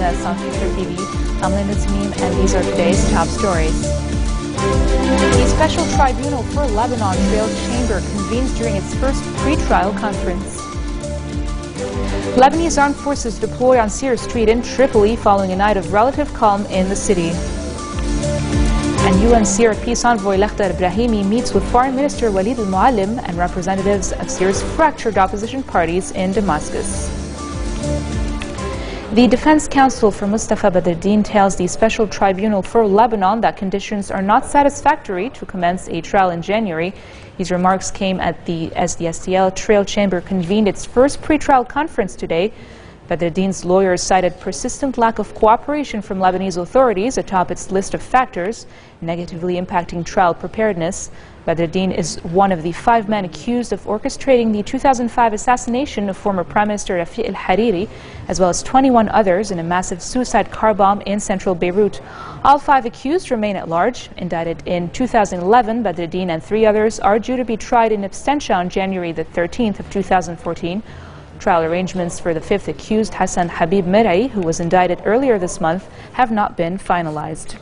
us on FutureTV. I'm Linda Tamim, and these are today's top stories. The Special Tribunal for Lebanon Trail Chamber convenes during its first pre-trial conference. Lebanese armed forces deploy on Sear Street in Tripoli following a night of relative calm in the city. And UN Syria peace envoy Lakhdar Brahimi meets with Foreign Minister Walid al-Muallim and representatives of Syria's fractured opposition parties in Damascus. The Defense Council for Mustafa Badreddine tells the Special Tribunal for Lebanon that conditions are not satisfactory to commence a trial in January. These remarks came as the SDL Trail Chamber convened its first pre-trial conference today. Badreddine's lawyers cited persistent lack of cooperation from Lebanese authorities atop its list of factors negatively impacting trial preparedness. Badreddine is one of the 5 men accused of orchestrating the 2005 assassination of former Prime Minister Rafiq al-Hariri, as well as 21 others in a massive suicide car bomb in central Beirut. All 5 accused remain at large. Indicted in 2011, Badreddine and 3 others are due to be tried in absentia on January the 13th of 2014. Trial arrangements for the 5th accused, Hassan Habib Mirai, who was indicted earlier this month, have not been finalized.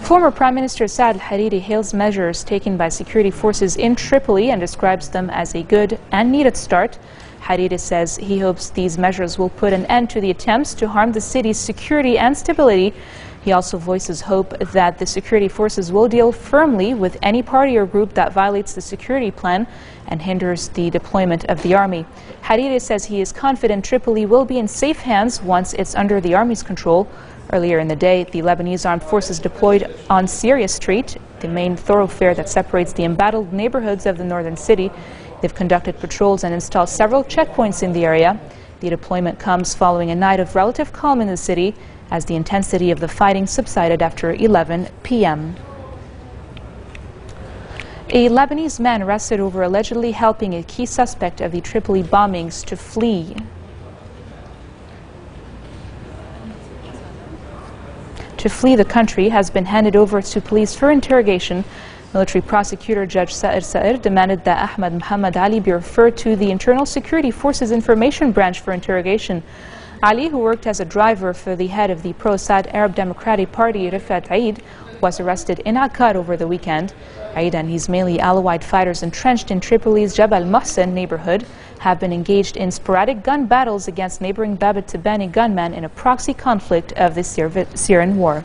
Former Prime Minister Saad al-Hariri hails measures taken by security forces in Tripoli and describes them as a good and needed start. Hariri says he hopes these measures will put an end to the attempts to harm the city's security and stability. He also voices hope that the security forces will deal firmly with any party or group that violates the security plan and hinders the deployment of the army. Hariri says he is confident Tripoli will be in safe hands once it's under the army's control. Earlier in the day, the Lebanese armed forces deployed on Syria Street, the main thoroughfare that separates the embattled neighborhoods of the northern city. They've conducted patrols and installed several checkpoints in the area. The deployment comes following a night of relative calm in the city as the intensity of the fighting subsided after 11 p.m. A Lebanese man arrested over allegedly helping a key suspect of the Tripoli bombings to flee. The country has been handed over to police for interrogation. Military prosecutor Judge Sa'ir demanded that Ahmed Muhammad Ali be referred to the Internal Security Forces Information Branch for interrogation. Ali, who worked as a driver for the head of the pro-Assad Arab Democratic Party, Rifat Eid, was arrested in Akkad over the weekend. Eid and his mainly Alawite fighters entrenched in Tripoli's Jabal Mohsen neighborhood have been engaged in sporadic gun battles against neighboring Bab al-Tabani gunmen in a proxy conflict of the Syrian war.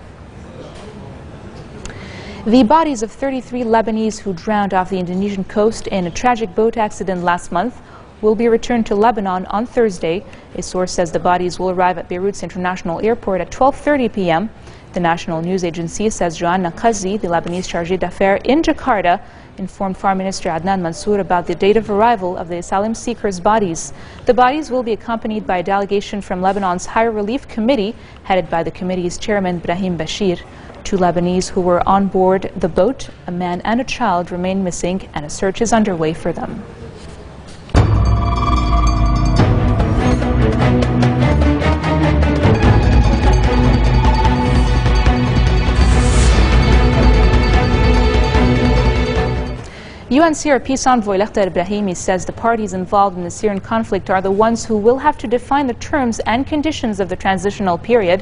The bodies of 33 Lebanese who drowned off the Indonesian coast in a tragic boat accident last month will be returned to Lebanon on Thursday. A source says the bodies will arrive at Beirut's International Airport at 12:30 p.m. The national news agency says Joanna Qazi, the Lebanese chargé d'affaires in Jakarta, informed Foreign Minister Adnan Mansour about the date of arrival of the asylum seekers' bodies. The bodies will be accompanied by a delegation from Lebanon's High Relief Committee, headed by the committee's chairman, Brahim Bashir. 2 Lebanese who were on board the boat, a man and a child, remain missing, and a search is underway for them. UN Syria peace envoy Lakhdar Brahimi says the parties involved in the Syrian conflict are the ones who will have to define the terms and conditions of the transitional period.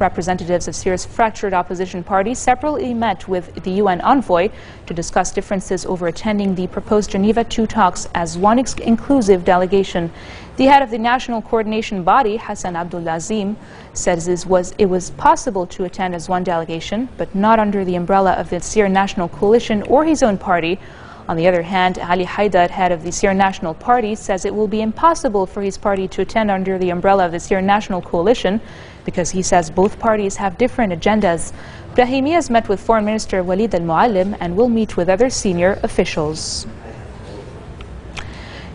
Representatives of Syria's fractured opposition parties separately met with the UN envoy to discuss differences over attending the proposed Geneva II talks as one inclusive delegation. The head of the national coordination body, Hassan Abdulazim, says it was possible to attend as one delegation, but not under the umbrella of the Syrian National Coalition or his own party. On the other hand, Ali Haidar, head of the Syrian National Party, says it will be impossible for his party to attend under the umbrella of the Syrian National Coalition because he says both parties have different agendas. Brahimi has met with Foreign Minister Walid al-Muallim and will meet with other senior officials.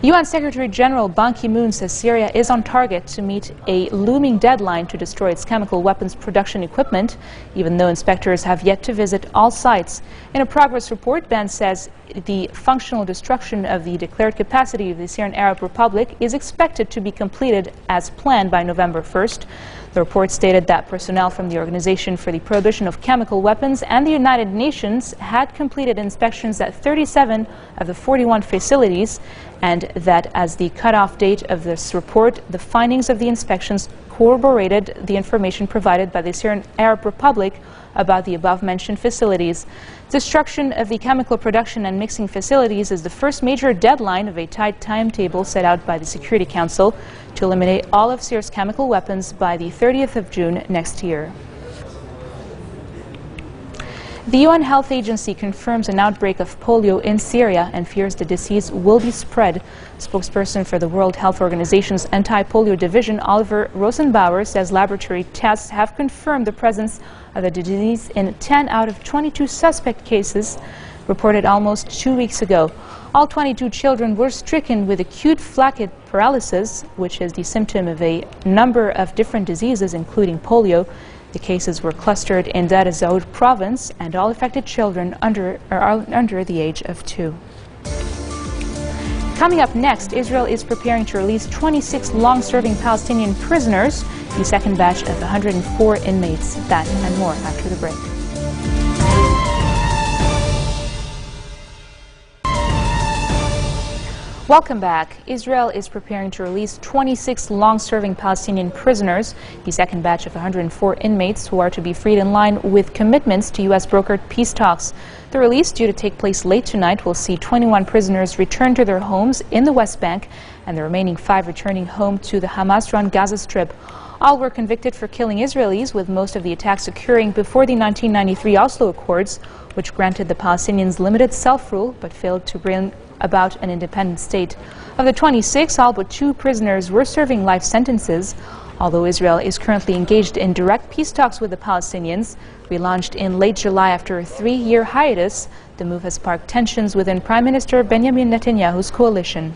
UN Secretary General Ban Ki-moon says Syria is on target to meet a looming deadline to destroy its chemical weapons production equipment, even though inspectors have yet to visit all sites. In a progress report, Ban says the functional destruction of the declared capacity of the Syrian Arab Republic is expected to be completed as planned by November 1st. The report stated that personnel from the Organization for the Prohibition of Chemical Weapons and the United Nations had completed inspections at 37 of the 41 facilities, and that as the cutoff date of this report, the findings of the inspections corroborated the information provided by the Syrian Arab Republic about the above-mentioned facilities. Destruction of the chemical production and mixing facilities is the first major deadline of a tight timetable set out by the Security Council to eliminate all of Syria's chemical weapons by the 30th of June next year. The UN Health Agency confirms an outbreak of polio in Syria and fears the disease will be spread. Spokesperson for the World Health Organization's anti-polio division, Oliver Rosenbauer, says laboratory tests have confirmed the presence of the disease in 10 out of 22 suspect cases reported almost 2 weeks ago. All 22 children were stricken with acute flaccid paralysis, which is the symptom of a number of different diseases, including polio. The cases were clustered in Dar es-Zawr province, and all affected children are under the age of 2. Coming up next, Israel is preparing to release 26 long-serving Palestinian prisoners, the second batch of 104 inmates. That and more after the break. Welcome back. Israel is preparing to release 26 long-serving Palestinian prisoners, the second batch of 104 inmates who are to be freed in line with commitments to U.S.-brokered peace talks. The release, due to take place late tonight, will see 21 prisoners return to their homes in the West Bank and the remaining 5 returning home to the Hamas-run Gaza Strip. All were convicted for killing Israelis, with most of the attacks occurring before the 1993 Oslo Accords, which granted the Palestinians limited self-rule but failed to bring about an independent state. Of the 26, all but 2 prisoners were serving life sentences. Although Israel is currently engaged in direct peace talks with the Palestinians, relaunched in late July after a 3-year hiatus, the move has sparked tensions within Prime Minister Benjamin Netanyahu's coalition.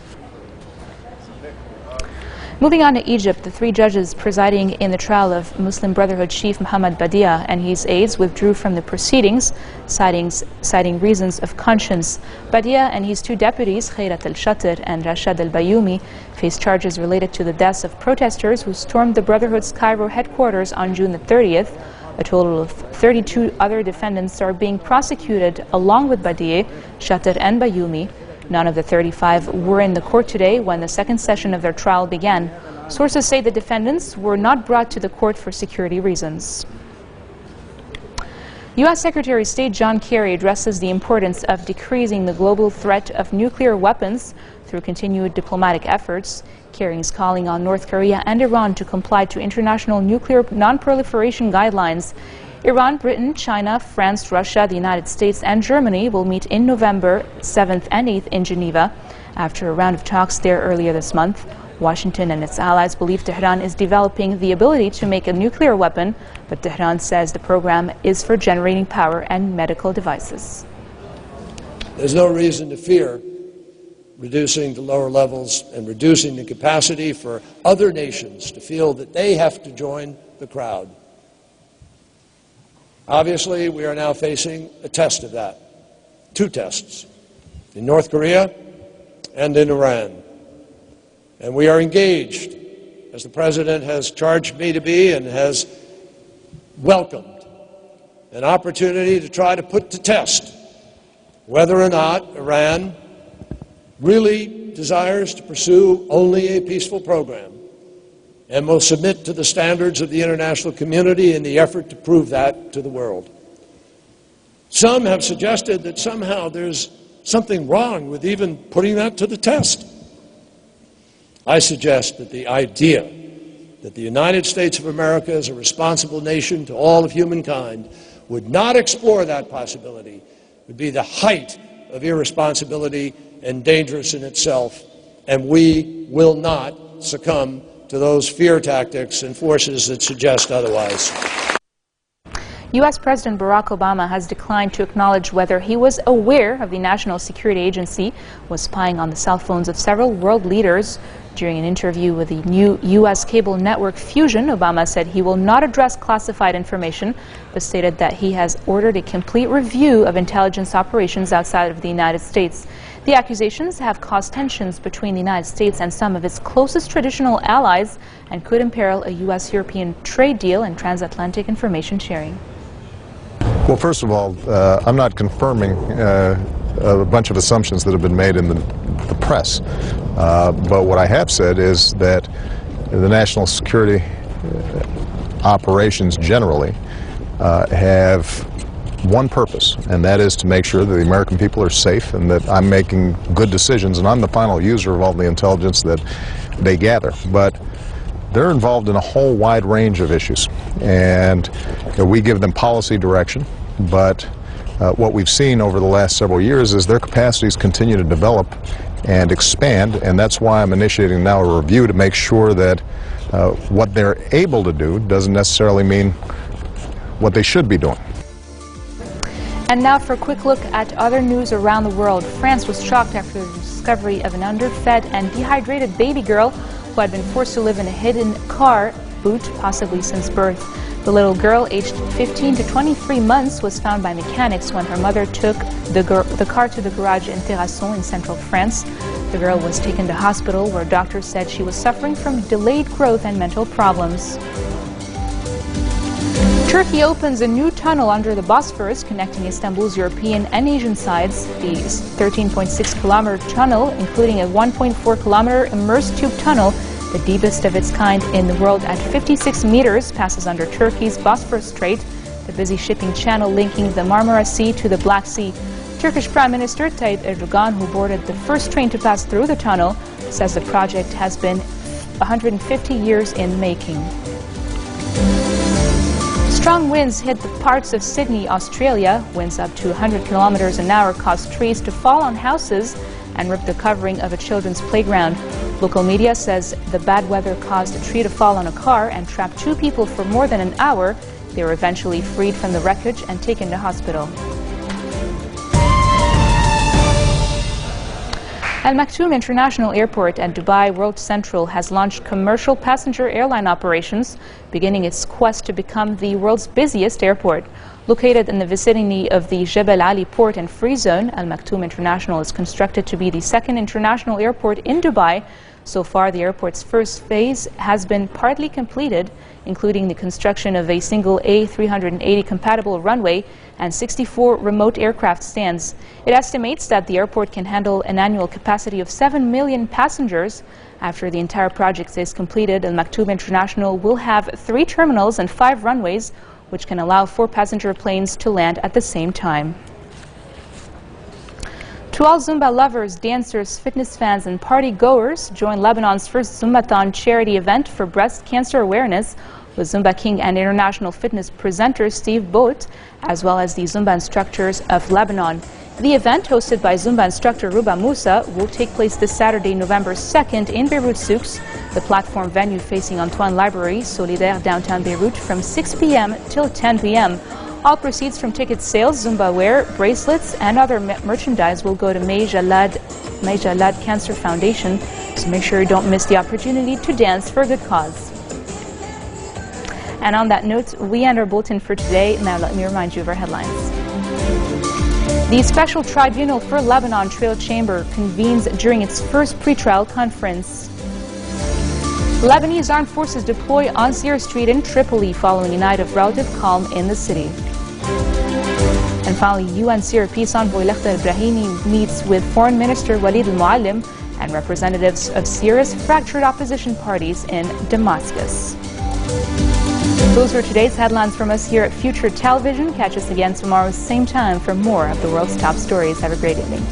Moving on to Egypt, the 3 judges presiding in the trial of Muslim Brotherhood chief Mohammed Badia and his aides withdrew from the proceedings, citing reasons of conscience. Badia and his 2 deputies, Khairat al-Shatr and Rashad al-Bayoumi, face charges related to the deaths of protesters who stormed the Brotherhood's Cairo headquarters on June the 30th. A total of 32 other defendants are being prosecuted along with Badia, Shatr and Bayoumi. None of the 35 were in the court today when the second session of their trial began. Sources say the defendants were not brought to the court for security reasons. U.S. Secretary of State John Kerry addresses the importance of decreasing the global threat of nuclear weapons through continued diplomatic efforts. Kerry is calling on North Korea and Iran to comply to international nuclear non-proliferation guidelines. Iran, Britain, China, France, Russia, the United States and Germany will meet in November 7th and 8th in Geneva. After a round of talks there earlier this month, Washington and its allies believe Tehran is developing the ability to make a nuclear weapon, but Tehran says the program is for generating power and medical devices. There's no reason to fear reducing the lower levels and reducing the capacity for other nations to feel that they have to join the crowd. Obviously, we are now facing a test of that. 2 tests, in North Korea and in Iran. And we are engaged, as the President has charged me to be and has welcomed an opportunity to try to put to test whether or not Iran really desires to pursue only a peaceful program and will submit to the standards of the international community in the effort to prove that to the world. Some have suggested that somehow there's something wrong with even putting that to the test. I suggest that the idea that the United States of America is a responsible nation to all of humankind would not explore that possibility would be the height of irresponsibility and dangerous in itself, and we will not succumb to those fear tactics and forces that suggest otherwise. U.S. President Barack Obama has declined to acknowledge whether he was aware of the National Security Agency was spying on the cell phones of several world leaders. During an interview with the new U.S. cable network Fusion, Obama said he will not address classified information, but stated that he has ordered a complete review of intelligence operations outside of the United States. The accusations have caused tensions between the United States and some of its closest traditional allies and could imperil a U.S.-European trade deal and transatlantic information sharing. Well, first of all, I'm not confirming a bunch of assumptions that have been made in the press. But what I have said is that the national security operations generally have one purpose, and that is to make sure that the American people are safe and that I'm making good decisions, and I'm the final user of all the intelligence that they gather. But they're involved in a whole wide range of issues, and we give them policy direction, but what we've seen over the last several years is their capacities continue to develop and expand, and that's why I'm initiating now a review to make sure that what they're able to do doesn't necessarily mean what they should be doing. And now for a quick look at other news around the world. France was shocked after the discovery of an underfed and dehydrated baby girl who had been forced to live in a hidden car boot, possibly since birth. The little girl, aged 15 to 23 months, was found by mechanics when her mother took the car to the garage in Terrasson in central France. The girl was taken to hospital where doctors said she was suffering from delayed growth and mental problems. Turkey opens a new tunnel under the Bosphorus connecting Istanbul's European and Asian sides. The 13.6-kilometer tunnel, including a 1.4-kilometer immersed tube tunnel, the deepest of its kind in the world at 56 meters, passes under Turkey's Bosphorus Strait, the busy shipping channel linking the Marmara Sea to the Black Sea. Turkish Prime Minister Tayyip Erdogan, who boarded the first train to pass through the tunnel, says the project has been 150 years in making. Strong winds hit the parts of Sydney, Australia. Winds up to 100 kilometers an hour caused trees to fall on houses and rip the covering of a children's playground. Local media says the bad weather caused a tree to fall on a car and trapped 2 people for more than an hour. They were eventually freed from the wreckage and taken to hospital. Al Maktoum International Airport at Dubai World Central has launched commercial passenger airline operations, beginning its quest to become the world's busiest airport. Located in the vicinity of the Jebel Ali port and free zone, Al Maktoum International is constructed to be the second international airport in Dubai. So far, the airport's first phase has been partly completed, including the construction of a single A380 compatible runway and 64 remote aircraft stands. It estimates that the airport can handle an annual capacity of 7 million passengers. After the entire project is completed, Al Maktoum International will have 3 terminals and 5 runways, which can allow 4 passenger planes to land at the same time. To all Zumba lovers, dancers, fitness fans, and party goers, join Lebanon's first Zumbathon charity event for breast cancer awareness with Zumba King and international fitness presenter Steve Boat, as well as the Zumba instructors of Lebanon. The event, hosted by Zumba instructor Ruba Moussa, will take place this Saturday, November 2nd in Beirut Souks, the platform venue facing Antoine Library, Solidaire, downtown Beirut, from 6 p.m. till 10 p.m. All proceeds from ticket sales, Zumba wear, bracelets, and other merchandise will go to May Jalad Cancer Foundation, so make sure you don't miss the opportunity to dance for a good cause. And on that note, we end our bulletin for today. Now let me remind you of our headlines. The Special Tribunal for Lebanon Trail Chamber convenes during its first pretrial conference. Lebanese armed forces deploy on Sierra Street in Tripoli following a night of relative calm in the city. And finally, UN Syria Peace Envoy Lakhdar Brahimi meets with Foreign Minister Walid al-Muallim and representatives of Syria's fractured opposition parties in Damascus. Those were today's headlines from us here at Future Television. Catch us again tomorrow, same time, for more of the world's top stories. Have a great evening.